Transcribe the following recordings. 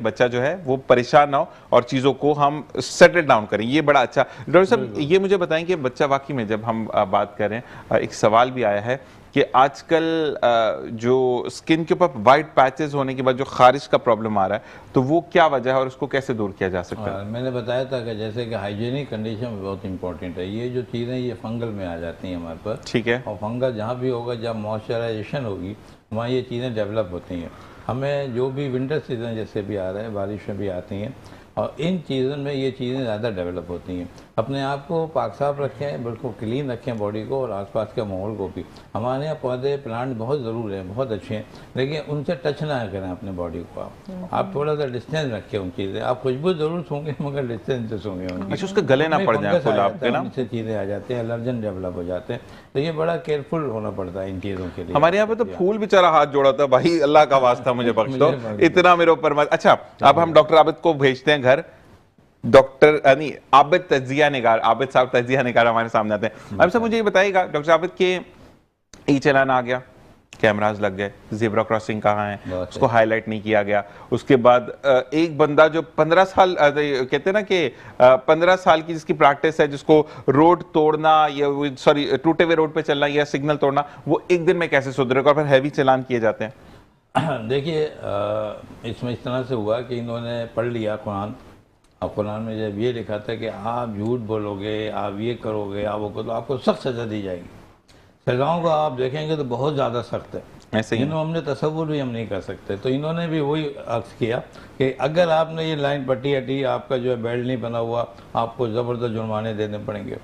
बच्चा जो है वो परेशान ना हो और चीजों को हम सेटल डाउन करें। ये बड़ा अच्छा। डॉक्टर साहब ये मुझे बताएं कि बच्चा वाकई में जब हम बात कर रहे हैं, एक सवाल भी आया है कि आजकल जो स्किन के ऊपर वाइट पैचेस होने के बाद जो खारिश का प्रॉब्लम आ रहा है, तो वो क्या वजह है और उसको कैसे दूर किया जा सकता है? मैंने बताया था कि जैसे कि हाइजीनिक कंडीशन बहुत इंपॉर्टेंट है। ये जो चीज़ें ये फंगल में आ जाती हैं हमारे पास। ठीक है। और फंगल जहाँ भी होगा, जब मॉइस्चराइजेशन होगी, वहाँ ये चीज़ें डेवलप होती हैं। हमें जो भी विंटर सीजन जैसे भी आ रहे हैं, बारिश में भी आती हैं, और इन चीज़ों में ये चीज़ें ज़्यादा डेवलप होती हैं। अपने आप को पाक साफ रखें, बिल्कुल क्लीन रखें बॉडी को और आसपास के माहौल को भी। हमारे यहाँ पौधे प्लांट बहुत ज़रूर हैं, बहुत अच्छे हैं, लेकिन उनसे टच ना करें अपने बॉडी को। आप थोड़ा सा डिस्टेंस रखें उन चीज़ें। आप खुशबू ज़रूर सूंघें, मगर डिस्टेंस से सूंघें उनकी। अच्छा, उसके गले ना पड़ जाए फूल आपके ना, इससे चीज़ें आ जाती हैं, एलर्जन डेवलप हो जाते हैं। तो ये बड़ा केयरफुल होना पड़ता है इन चीज़ों के लिए। हमारे यहाँ पे तो फूल बेचारा हाथ जोड़ा था, भाई अल्लाह का वास्ता मुझे बख्श दो, इतना मेरे ऊपर मत। अच्छा, अब हम डॉक्टर आबिद को भेजते हैं घर। डॉक्टर नहीं, आबिद तजिया निगार, आबिद साहब तजिया निगार हमारे सामने आते हैं। अब सब मुझे ये बताइएगा डॉक्टर आबिद के ई चालान आ गया, कैमरास लग गए, ज़ेब्रा क्रॉसिंग कहाँ है उसको हाईलाइट नहीं किया गया। उसके बाद एक बंदा जो 15 साल कहते हैं ना कि 15 साल की जिसकी प्रैक्टिस है, जिसको रोड तोड़ना या सॉरी टूटे हुए रोड पे चलना या सिग्नल तोड़ना, वो एक दिन में कैसे सुधरेगा और फिर हैवी चालान किए जाते हैं? देखिए, इसमें इस तरह से हुआ कि इन्होंने पढ़ लिया कुरान, और कुरान में जब ये लिखा था कि आप झूठ बोलोगे, आप ये करोगे, आप वो करो, तो आपको सख्त सज़ा दी जाएगी। सज़ाओं को आप देखेंगे तो बहुत ज़्यादा सख्त है, ऐसे ही हमने तसव्वुर भी हम नहीं कर सकते। तो इन्होंने भी वही अर्ज किया कि अगर आपने ये लाइन पट्टी हटी, आपका जो है बेल्ट नहीं बना हुआ, आपको ज़बरदस्त जुर्माने देने पड़ेंगे।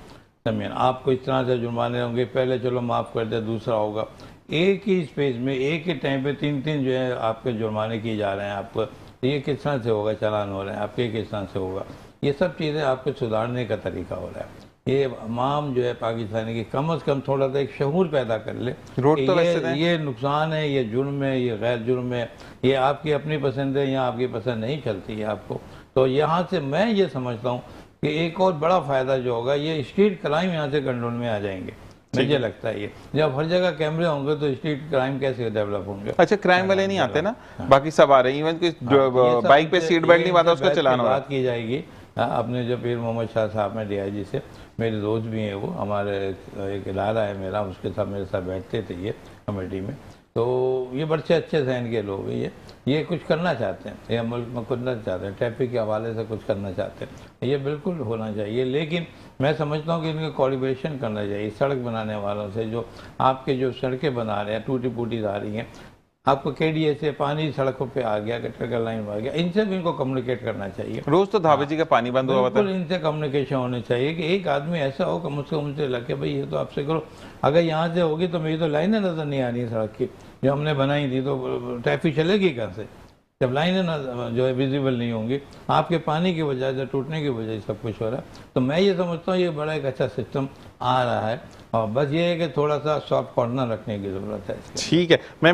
समझिए, आपको इस तरह से जुर्माने होंगे, पहले चलो माफ़ कर दे, दूसरा होगा। एक ही स्पेस में एक ही टाइम पे तीन तीन जो है आपके जुर्माने किए जा रहे हैं आपको। ये किस तरह से होगा? चालान हो रहे हैं आपके, किस तरह से होगा? ये सब चीज़ें आपको सुधारने का तरीका हो रहा है। ये इमाम जो है पाकिस्तानी की कम से कम थोड़ा सा एक शऊर पैदा कर ले। रोड तो ये नुकसान है, ये जुर्म है, ये गैर जुर्म है, ये आपकी अपनी पसंद है या आपकी पसंद नहीं चलती है आपको। तो यहाँ से मैं ये समझता हूँ कि एक और बड़ा फ़ायदा जो होगा, ये स्ट्रीट क्राइम यहाँ से कंट्रोल में आ जाएंगे। मुझे लगता है ये जब हर जगह कैमरे होंगे तो स्ट्रीट क्राइम कैसे डेवलप होंगे? अच्छा, क्राइम वाले नहीं आते ना, बाकी सब आ रहे हैं। इवन जो बाइक पे सीट बेल्ट नहीं बांधा उसका चालान होगा। बात की जाएगी। अपने जो पीर मोहम्मद शाह साहब में DIG से मेरे दोस्त भी हैं, वो हमारे एक इदारा है मेरा, उसके साथ मेरे साथ बैठते थे ये कमेटी में। तो ये बड़े अच्छे सहन के लोग हैं, ये कुछ करना चाहते हैं, ये मुल्क में करना चाहते हैं, ट्रैफिक के हवाले से कुछ करना चाहते हैं। ये बिल्कुल होना चाहिए, लेकिन मैं समझता हूँ कि इनका कोऑर्डिनेशन करना चाहिए सड़क बनाने वालों से। जो आपके जो सड़कें बना रहे हैं, टूटी फूटी आ रही हैं, आपको KDA से पानी सड़कों पे आ गया, गटर का लाइन आ गया, इनसे भी इनको कम्युनिकेट करना चाहिए। रोज तो धाबे जी का पानी बंद हुआ होता है, इनसे कम्युनिकेशन होनी चाहिए कि एक आदमी ऐसा हो कम से कम से लगे, भाई ये तो आपसे करो। अगर यहाँ से होगी तो मेरी तो लाइनें नज़र नहीं आ रही सड़क की जो हमने बनाई थी, तो ट्रैफिक चलेगी कहाँ से जब लाइनें न जो है विजिबल नहीं होंगी? आपके पानी की वजह से, टूटने की वजह से सब कुछ हो रहा है। तो मैं ये समझता हूँ ये बड़ा एक अच्छा सिस्टम आ रहा है, और बस ये है कि थोड़ा सा सॉफ्ट कॉर्नर रखने की ज़रूरत है। ठीक है। मैं